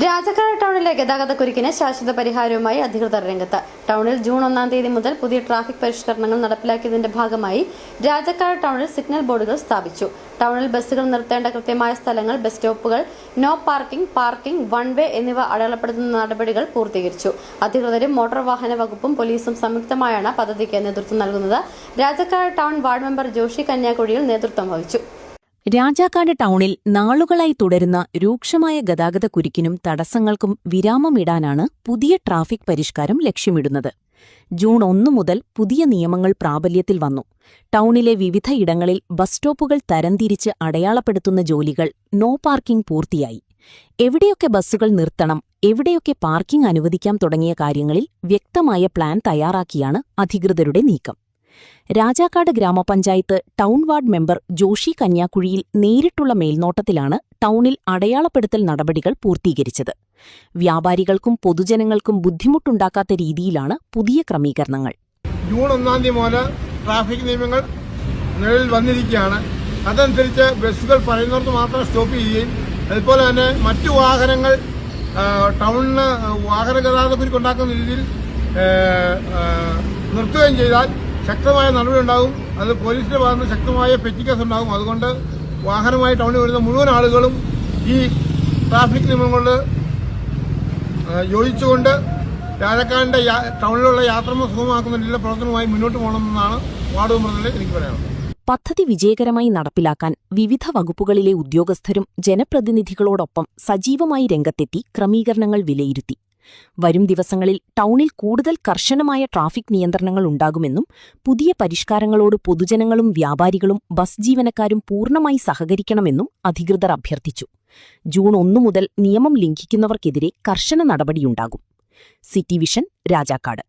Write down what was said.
രാജാക്കാട് ടൗണിലെ ഗതാഗതക്കുരുക്കിന് ശാശ്വത പരിഹാരവുമായി അധികൃതർ രംഗത്ത്. ടൗണിൽ ജൂൺ 1 തീയതി മുതൽ പുതിയ ട്രാഫിക് പരിഷ്കരണങ്ങൾ നടപ്പിലാക്കിയതിന്റെ ഭാഗമായി രാജാക്കാട് ടൗണിൽ സിഗ്നൽ ബോർഡുകൾ സ്ഥാപിച്ചു. ടൗണിൽ ബസ്സുകൾ നിർത്തേണ്ട കൃത്യമായ സ്ഥലങ്ങൾ, ബസ് സ്റ്റോപ്പുകൾ, no parking, parking, one way എന്നിവ അടയാളപ്പെടുത്തുന്ന നടപടികൾ പൂർത്തീകരിച്ചു. അധികൃതരും മോട്ടോർ വാഹന വകുപ്പും പോലീസും സംയുക്തമായാണ് പദ്ധതിക്ക് നേതൃത്വം നൽകുന്നത്. Rajakkad town ward member Joshi കന്യാകുഴിയിൽ നേതൃത്വം വഹിച്ചു. രാജാക്കാട് ടൗണിൽ നാളുകളായി തുടരുന്ന രൂക്ഷമായ ഗതാഗതക്കുരുക്കിനും തടസ്സങ്ങൾക്കും വിരാമമിടാനാണ് പുതിയ ട്രാഫിക് പരിഷ്കാരം ലക്ഷ്യമിടുന്നത്. ജൂൺ 1 മുതൽ പുതിയ നിയമങ്ങൾ പ്രാബല്യത്തിൽ വന്നു. ടൗണിലെ വിവിധ ഇടങ്ങളിൽ ബസ് സ്റ്റോപ്പുകൾ തരംതിരിച്ച് അടയാളപ്പെടുത്തുന്ന ജോലികൾ, നോ പാർക്കിംഗ് പൂർത്തിയായി. എവിടെയൊക്കെ ബസ്സുകൾ നിർത്തണം, എവിടെയൊക്കെ പാർക്കിംഗ് അനുവദിക്കാം തുടങ്ങിയ കാര്യങ്ങളിൽ വ്യക്തമായ പ്ലാൻ തയ്യാറാക്കിയാണ് അധികൃതരുടെ നീക്കം. രാജാക്കാട് ഗ്രാമപഞ്ചായത്ത് ടൗൺ വാർഡ് മെമ്പർ ജോഷി കന്യാകുഴിയിൽ നേരിട്ടുള്ള മേൽനോട്ടത്തിലാണ് ടൗണിൽ അടയാളപ്പെടുത്തൽ നടപടികൾ പൂർത്തീകരിച്ചത്. വ്യാപാരികൾക്കും പൊതുജനങ്ങൾക്കും ബുദ്ധിമുട്ടുണ്ടാക്കാത്ത രീതിയിലാണ് പുതിയ ക്രമീകരണങ്ങൾ. ജൂൺ 1 തീയതി മുതൽ ട്രാഫിക് നിയമങ്ങൾ നിലവിൽ വന്നിരിക്കുകയാണ്. അതനുസരിച്ച് ബസ്സുകൾ പറയുന്നിടത്ത് മാത്രം സ്റ്റോപ്പ് ചെയ്യുകയും അതുപോലെ തന്നെ മറ്റു വാഹനങ്ങൾ ടൗണിന് വാഹന ഗതാഗതക്കുരുക്കുണ്ടാക്കുന്ന രീതിയിൽ നിർത്തുകയും ചെയ്താൽ ശക്തമായ നടപടി ഉണ്ടാകും. അത് പോലീസിന്റെ ഭാഗത്ത് ശക്തമായ പെറ്റി കേസ് ഉണ്ടാകും. അതുകൊണ്ട് വാഹനമായി ടൗണിൽ വരുന്ന മുഴുവൻ ആളുകളും ഈ ട്രാഫിക് നിയമങ്ങളിൽ യോജിച്ചുകൊണ്ട് രാജാക്കാടിന്റെ ടൗണിലുള്ള യാത്ര സുഗമമാക്കുന്ന രീതിയിലുള്ള പ്രവർത്തനവുമായി മുന്നോട്ട് പോകണമെന്നാണ് വാർഡ് മെമ്പറിൽ എനിക്ക് പറയാനുള്ളത്. പദ്ധതി വിജയകരമായി നടപ്പിലാക്കാൻ വിവിധ വകുപ്പുകളിലെ ഉദ്യോഗസ്ഥരും ജനപ്രതിനിധികളോടൊപ്പം സജീവമായി രംഗത്തെത്തി ക്രമീകരണങ്ങൾ വിലയിരുത്തി. വരും ദിവസങ്ങളിൽ ടൗണിൽ കൂടുതൽ കർശനമായ ട്രാഫിക് നിയന്ത്രണങ്ങൾ ഉണ്ടാകുമെന്നും പുതിയ പരിഷ്കാരങ്ങളോട് പൊതുജനങ്ങളും വ്യാപാരികളും ബസ് ജീവനക്കാരും പൂർണ്ണമായി സഹകരിക്കണമെന്നും അധികൃതർ അഭ്യർത്ഥിച്ചു. ജൂൺ 1 മുതൽ നിയമം ലംഘിക്കുന്നവർക്കെതിരെ കർശന നടപടിയുണ്ടാകും. City vision, Rajakkad.